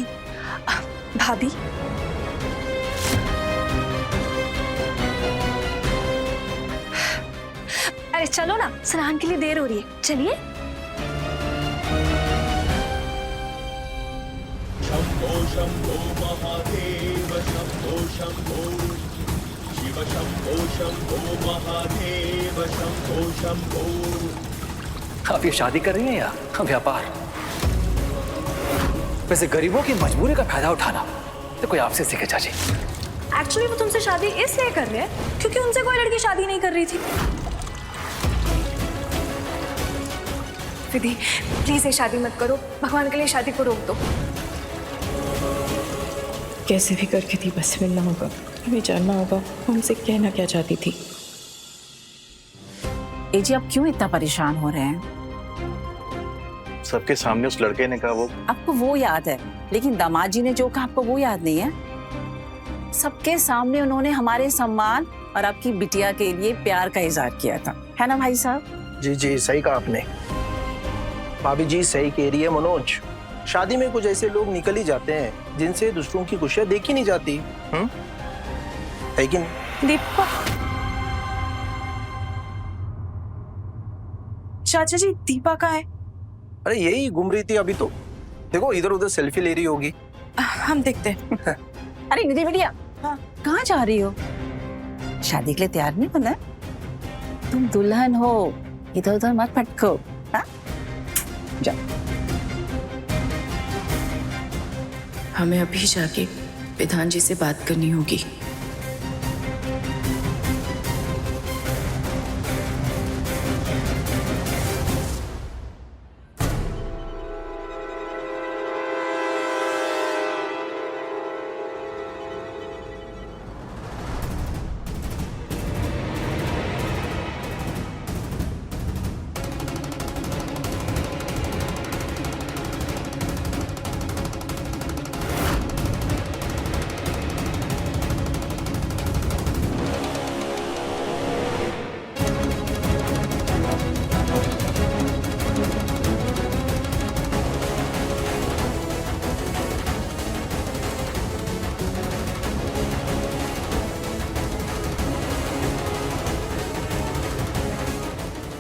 [SPEAKER 8] भाभी, अरे चलो ना, स्नान के लिए देर हो रही है, चलिए।
[SPEAKER 14] शंभो शंभो महादेव शंभो शंभो, शिव शंभो शंभो महादेव शंभो शंभो।
[SPEAKER 15] आप ये शादी कर रही हैं या व्यापार? वैसे गरीबों की मजबूरी का फायदा उठाना तो कोई आपसे सीखे चाची।
[SPEAKER 8] एक्चुअली वो तुमसे शादी इसलिए कर रहे हैं क्योंकि उनसे कोई लड़की शादी नहीं कर रही थी। विधि, प्लीज ये शादी मत करो, भगवान के लिए शादी को रोक दो।
[SPEAKER 4] कैसे भी करके दीपा से मिलना होगा, हमें जानना होगा वो हमसे कहना क्या चाहती थी।
[SPEAKER 7] ए जी, आप क्यों इतना परेशान हो रहे हैं?
[SPEAKER 9] सबके सामने उस लड़के ने कहा वो।
[SPEAKER 7] आपको वो याद है, लेकिन दामाद जी ने जो कहा आपको वो याद नहीं है। सबके सामने उन्होंने हमारे सम्मान और आपकी बिटिया के लिए प्यार का इजहार किया था, है ना भाई साहब?
[SPEAKER 16] जी जी, सही कहा आपने। भाभी जी सही कह रही है मनोज, शादी में कुछ ऐसे लोग निकल ही जाते हैं जिनसे दूसरों की खुशियां देखी नहीं जाती। है कि नहीं?
[SPEAKER 4] दीपा, चाचा जी दीपा कहाँ है?
[SPEAKER 16] अरे यही घूम रही थी अभी तो, देखो इधर उधर सेल्फी ले रही होगी।
[SPEAKER 4] हम देखते हैं।
[SPEAKER 7] अरे निधि बिटिया, कहाँ जा रही हो? शादी के लिए तैयार नहीं होना? तुम दुल्हन हो, इधर उधर मत भटको। हाँ? जा।
[SPEAKER 4] हमें अभी जाके विधान जी से बात करनी होगी।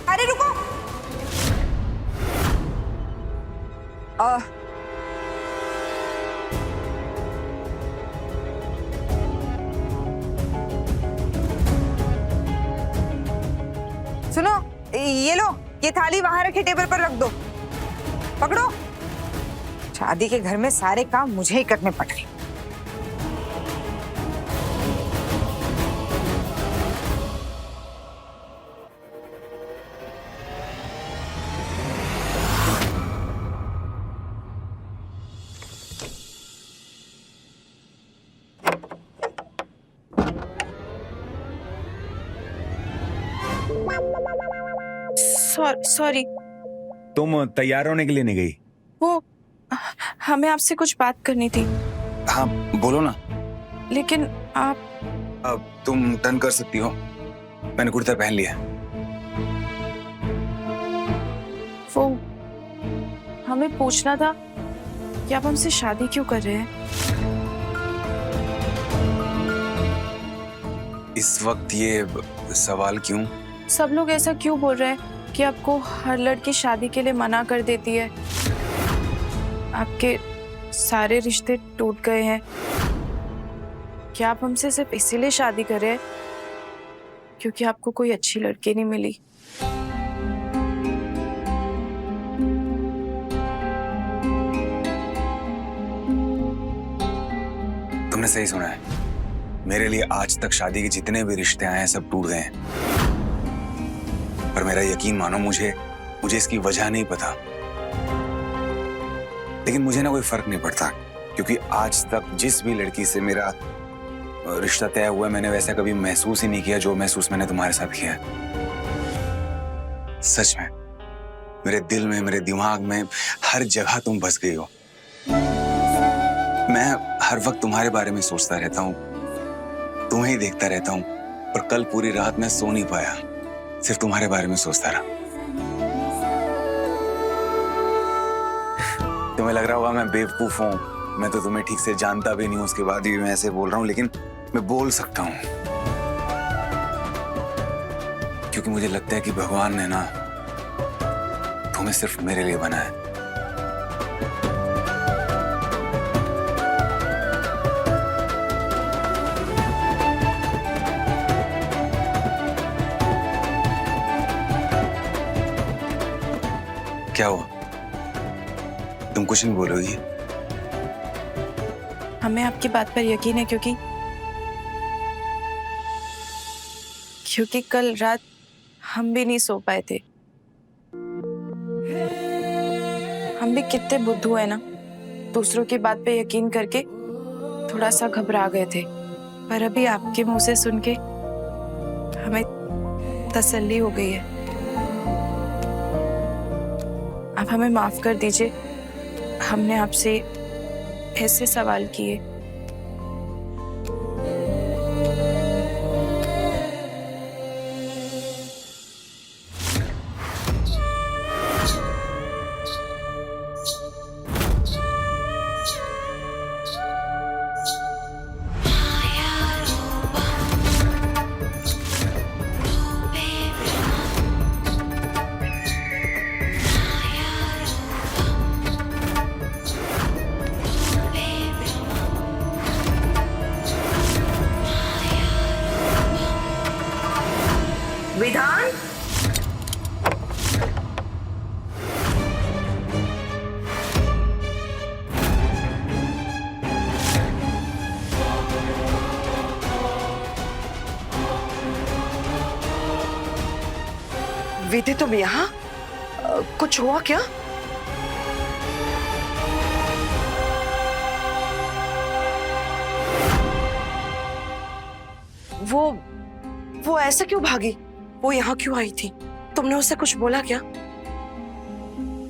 [SPEAKER 7] अरे रुको। सुनो, ये लो, ये थाली वहां रखे टेबल पर रख दो। पकड़ो। शादी के घर में सारे काम मुझे ही करने पड़ रहे।
[SPEAKER 4] सॉरी।
[SPEAKER 5] तुम तैयार होने के लिए नहीं गई?
[SPEAKER 4] वो हमें आपसे कुछ बात करनी थी।
[SPEAKER 5] हाँ बोलो ना।
[SPEAKER 4] लेकिन आप
[SPEAKER 5] अब तुम टर्न कर सकती हो, मैंने कुर्ता पहन लिया।
[SPEAKER 4] वो हमें पूछना था कि आप हमसे शादी क्यों कर रहे हैं?
[SPEAKER 5] इस वक्त ये सवाल क्यों?
[SPEAKER 4] सब लोग ऐसा क्यों बोल रहे हैं कि आपको हर लड़की शादी के लिए मना कर देती है? आपके सारे रिश्ते टूट गए हैं। क्या आप हमसे सिर्फ इसीलिए शादी कर रहे हैं क्योंकि आपको कोई अच्छी लड़की नहीं मिली?
[SPEAKER 5] तुमने सही सुना है। मेरे लिए आज तक शादी के जितने भी रिश्ते आए हैं सब टूट गए हैं। पर मेरा यकीन मानो, मुझे इसकी वजह नहीं पता। लेकिन मुझे ना कोई फर्क नहीं पड़ता, क्योंकि आज तक जिस भी लड़की से मेरा रिश्ता तय हुआ, मैंने वैसा कभी महसूस ही नहीं किया जो महसूस मैंने तुम्हारे साथ किया है। सच में मेरे दिल में, मेरे दिमाग में, हर जगह तुम बस गई हो। मैं हर वक्त तुम्हारे बारे में सोचता रहता हूँ, तुम्हें ही देखता रहता हूँ। और कल पूरी रात मैं सो नहीं पाया, सिर्फ तुम्हारे बारे में सोचता रहा। तुम्हें लग रहा होगा मैं बेवकूफ हूँ, मैं तो तुम्हें ठीक से जानता भी नहीं हूँ, उसके बाद भी मैं ऐसे बोल रहा हूँ। लेकिन मैं बोल सकता हूँ क्योंकि मुझे लगता है कि भगवान ने ना तुम्हें सिर्फ मेरे लिए बनाया है। क्या हुआ? तुम कुछ नहीं बोलोगी?
[SPEAKER 4] हमें आपकी बात पर यकीन है क्योंकि कल रात हम भी नहीं सो पाए थे। हम भी कितने बुद्धू है ना, दूसरों की बात पे यकीन करके थोड़ा सा घबरा गए थे। पर अभी आपके मुंह से सुन के हमें तसल्ली हो गई है। आप हमें माफ कर दीजिए, हमने आपसे ऐसे सवाल किए।
[SPEAKER 1] विधान, विधि तुम यहाँ? कुछ हुआ क्या? वो ऐसे क्यों भागी? वो यहाँ क्यों आई थी? तुमने उससे कुछ बोला क्या?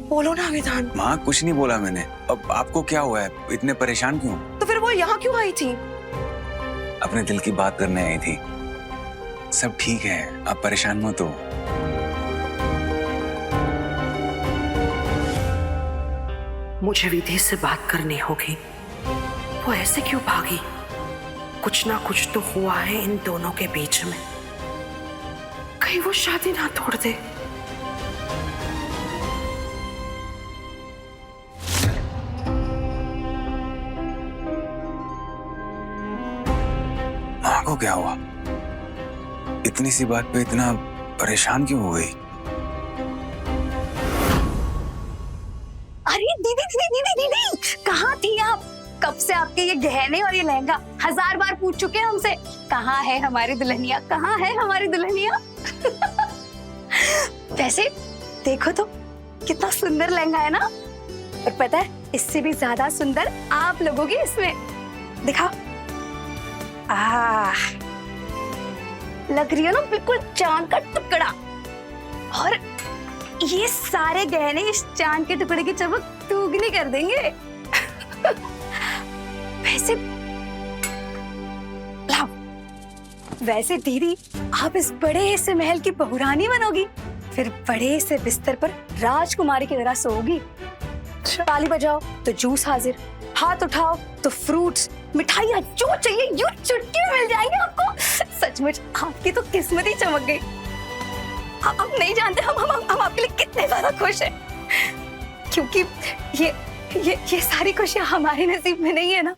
[SPEAKER 1] बोलो ना विधान।
[SPEAKER 5] माँ कुछ नहीं बोला मैंने। अब आपको क्या हुआ है? इतने परेशान क्यों?
[SPEAKER 1] तो फिर वो यहाँ क्यों आई थी?
[SPEAKER 5] अपने दिल की बात करने आई थी। सब ठीक है, आप परेशान मत हो।
[SPEAKER 1] मुझे विधि से बात करनी होगी। वो ऐसे क्यों भागी? कुछ ना कुछ तो हुआ है इन दोनों के बीच में। कहीं वो शादी ना तोड़ दे।
[SPEAKER 5] माँ को क्या हुआ? इतनी सी बात पे इतना परेशान क्यों हो गई?
[SPEAKER 6] दीदी दीदी कहाँ थी आप? कब से आपके ये गहने और ये लहंगा 1000 बार पूछ चुके हैं हमसे, कहाँ है हमारी दुल्हनिया, कहाँ है हमारी दुल्हनिया? वैसे देखो तो कितना सुंदर लहंगा है ना, और पता है इससे भी ज्यादा सुंदर आप लोगों की इसमें, दिखाओ। लग रही है ना बिल्कुल चांद का टुकड़ा, और ये सारे गहने इस चांद के टुकड़े की चमक दुगनी कर देंगे। वैसे दीदी आप इस बड़े से महल की बहुरानी बनोगी, फिर बड़े से बिस्तर पर राजकुमारी की तरह सोओगी। ताली बजाओ तो जूस हाजिर, हाथ उठाओ तो फ्रूट्स, मिठाइयाँ जो चाहिए यूं चुटकी में मिल जाएंगे आपको। सचमुच आपकी तो किस्मत ही चमक गई। आप नहीं जानते हम आपके लिए कितने ज्यादा खुश हैं, क्योंकि ये सारी खुशियां हमारे नसीब में नहीं है ना,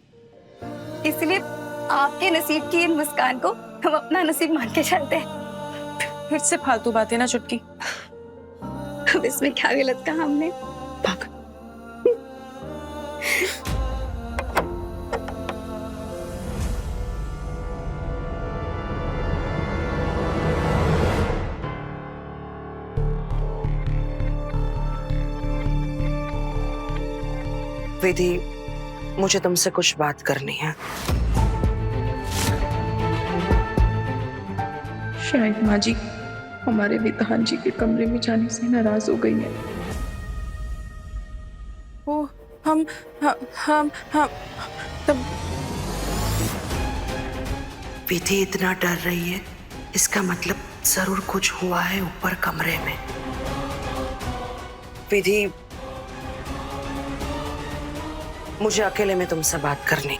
[SPEAKER 6] इसलिए आपके नसीब की इन मुस्कान को हम अपना नसीब मान के चलते हैं।
[SPEAKER 4] फिर से फालतू बातें ना चुटकी।
[SPEAKER 6] अब इसमें क्या गलत कहा हमने?
[SPEAKER 4] भाग।
[SPEAKER 1] विधि, मुझे तुमसे कुछ बात करनी है।
[SPEAKER 4] शायद माँ जी हमारे विधान जी के कमरे में जाने से नाराज हो गई है। वो हम तब
[SPEAKER 1] विधि इतना डर रही है, इसका मतलब जरूर कुछ हुआ है ऊपर कमरे में। विधि, मुझे अकेले में तुमसे बात करनी।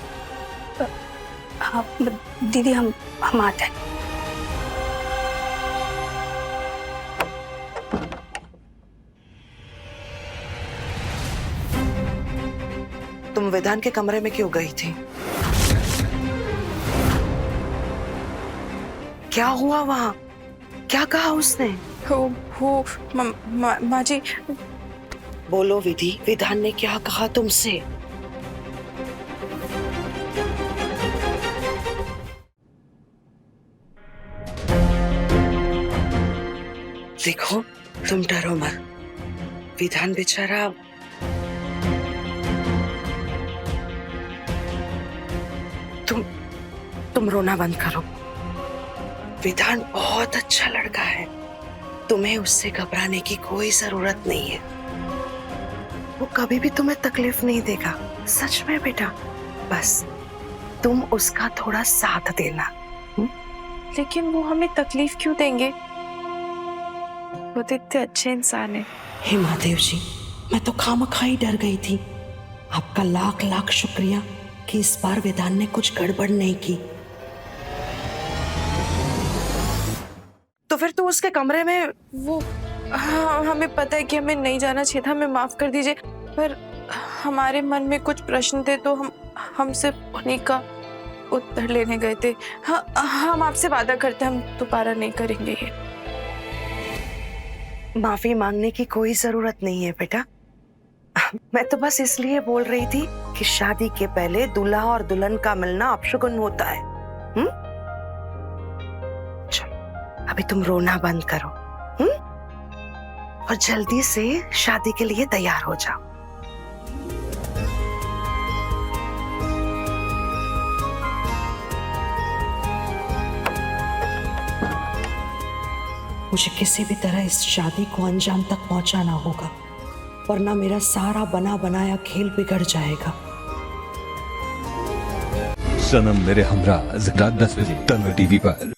[SPEAKER 6] हाँ दीदी, हम आते हैं।
[SPEAKER 1] तुम विधान के कमरे में क्यों गई थी? क्या हुआ वहां? क्या कहा उसने?
[SPEAKER 4] माँ जी।
[SPEAKER 1] बोलो विधि, विधान ने क्या कहा तुमसे? देखो, तुम डरो मत। विधान बेचारा तुम रोना बंद करो। विधान बहुत अच्छा लड़का है, तुम्हें उससे घबराने की कोई जरूरत नहीं है। वो कभी भी तुम्हें तकलीफ नहीं देगा, सच में बेटा। बस तुम उसका थोड़ा साथ देना।
[SPEAKER 4] लेकिन वो हमें तकलीफ क्यों देंगे? वो तो इतने अच्छे इंसान है।
[SPEAKER 1] हे महादेव जी, मैं तो खामखा ही डर गई थी। आपका लाख लाख शुक्रिया कि इस बार विधान ने कुछ गड़बड़ नहीं की। तो फिर तू उसके कमरे में
[SPEAKER 4] वो हमें पता है कि हमें नहीं जाना चाहिए था, हमें माफ कर दीजिए, पर हमारे मन में कुछ प्रश्न थे तो हम सिर्फ उन्हीं का उत्तर लेने गए थे। हम आपसे वादा करते हैं हम दोबारा नहीं करेंगे ये।
[SPEAKER 1] माफी मांगने की कोई जरूरत नहीं है बेटा। मैं तो बस इसलिए बोल रही थी कि शादी के पहले दूल्हा और दुल्हन का मिलना अपशगुन होता है। चलो अभी तुम रोना बंद करो, और जल्दी से शादी के लिए तैयार हो जाओ। मुझे किसी भी तरह इस शादी को अंजाम तक पहुंचाना होगा, वरना मेरा सारा बना बनाया खेल बिगड़ जाएगा।
[SPEAKER 17] सनम मेरे हमरा रात 10 बजे तन्वी टीवी पर।